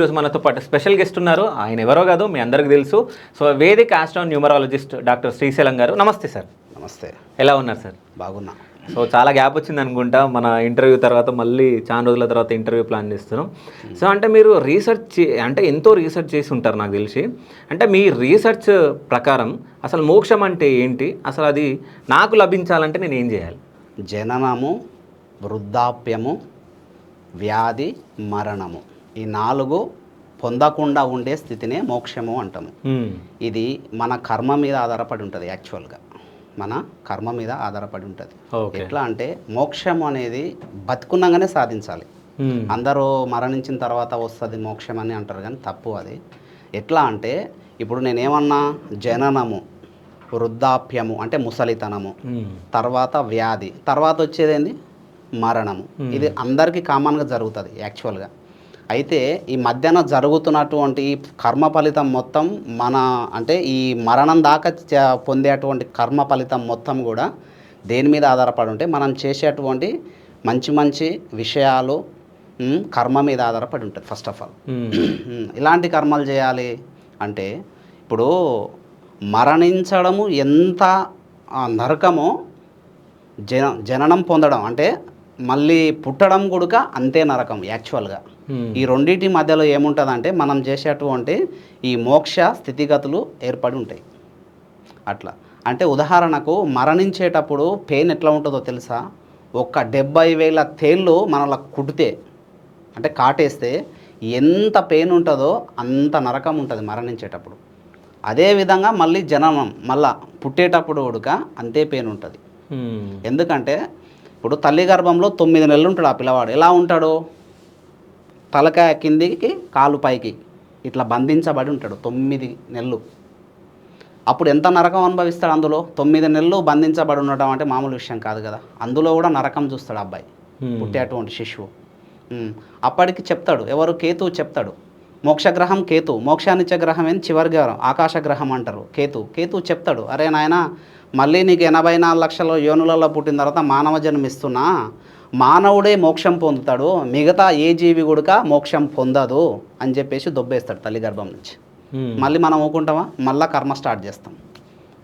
ఈరోజు మనతో పాటు స్పెషల్ గెస్ట్ ఉన్నారు. ఆయన ఎవరో కాదు, మీ అందరికీ తెలుసు. So vedic astro numerologist doctor Srisailam గారు. నమస్తే సార్. నమస్తే. ఎలా ఉన్నారు సార్? బాగున్నా. సో చాలా గ్యాప్ వచ్చింది అనుకుంటా, మన ఇంటర్వ్యూ తర్వాత మళ్ళీ చాలా రోజుల తర్వాత ఇంటర్వ్యూ ప్లాన్ చేస్తున్నాం. సో అంటే మీరు అంటే ఎంతో రీసెర్చ్ చేసి ఉంటారు నాకు తెలిసి. అంటే మీ రీసెర్చ్ ప్రకారం అసలు మోక్షం అంటే ఏంటి, అసలు అది నాకు లభించాలంటే నేను ఏం చేయాలి? జననము, వృద్ధాప్యము, వ్యాధి, మరణము, ఈ 4 పొందకుండా ఉండే స్థితినే మోక్షము అంటాము. ఇది మన కర్మ మీద ఆధారపడి ఉంటుంది. యాక్చువల్గా మన కర్మ మీద ఆధారపడి ఉంటుంది. ఎట్లా అంటే మోక్షం అనేది బతుకున్నాగానే సాధించాలి. అందరూ మరణించిన తర్వాత వస్తుంది మోక్షం అని అంటారు, కానీ తప్పు అది. ఎట్లా అంటే ఇప్పుడు నేనేమన్నా జననము, వృద్ధాప్యము అంటే ముసలితనము, తర్వాత వ్యాధి, తర్వాత వచ్చేదేంది మరణము. ఇది అందరికీ కామన్గా జరుగుతుంది యాక్చువల్గా. అయితే ఈ మధ్యన జరుగుతున్నటువంటి కర్మ ఫలితం మొత్తం అంటే ఈ మరణం దాకా పొందేటువంటి కర్మ ఫలితం మొత్తం కూడా దేని మీద ఆధారపడి ఉంటే మనం చేసేటువంటి మంచి మంచి విషయాలు కర్మ మీద ఆధారపడి ఉంటుంది. ఫస్ట్ ఆఫ్ ఆల్ ఇలాంటి కర్మలు చేయాలి అంటే ఇప్పుడు మరణించడము ఎంత నరకమో జననం పొందడం అంటే మళ్ళీ పుట్టడం కూడా అంతే నరకం యాక్చువల్గా. ఈ రెండింటి మధ్యలో ఏముంటుందంటే మనం చేసేటువంటి ఈ మోక్ష స్థితిగతులు ఏర్పడి ఉంటాయి. అట్లా అంటే ఉదాహరణకు మరణించేటప్పుడు పెయిన్ ఎట్లా ఉంటుందో తెలుసా? 70,000 తేళ్ళు మనలా కుడితే అంటే కాటేస్తే ఎంత పెయిన్ ఉంటుందో అంత నరకం ఉంటుంది మరణించేటప్పుడు. అదేవిధంగా మళ్ళీ జననం మళ్ళా పుట్టేటప్పుడు కూడా అంతే పెయిన్ ఉంటుంది. ఎందుకంటే ఇప్పుడు తల్లి గర్భంలో 9 నెలలు ఉంటాడు ఆ పిల్లవాడు. ఎలా ఉంటాడు? తలకాయ కిందికి కాలు పైకి ఇట్లా బంధించబడి ఉంటాడు 9 నెలలు. అప్పుడు ఎంత నరకం అనుభవిస్తాడు? అందులో 9 నెలలు బంధించబడి ఉండడం అంటే మామూలు విషయం కాదు కదా. అందులో కూడా నరకం చూస్తాడు అబ్బాయి, పుట్టేటువంటి శిశువు. అప్పటికి చెప్తాడు ఎవరు? కేతువు చెప్తాడు. మోక్షగ్రహం కేతు, మోక్షాన్నిచ్చే గ్రహం ఏంటి? చివరి గ్రహం ఆకాశ గ్రహం అంటారు. కేతువు చెప్తాడు, అరే నాయన మళ్ళీ నీకు 84 లక్షల యోనులలో పుట్టిన తర్వాత మానవ జన్మిస్తున్నా, మానవుడే మోక్షం పొందుతాడు, మిగతా ఏ జీవి కూడా మోక్షం పొందదు అని చెప్పేసి దొబ్బేస్తాడు తల్లి గర్భం నుంచి. మళ్ళీ మనం ఊకుంటామా? మళ్ళీ కర్మ స్టార్ట్ చేస్తాం.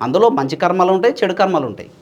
అందులో మంచి కర్మలు ఉంటాయి, చెడు కర్మలు ఉంటాయి.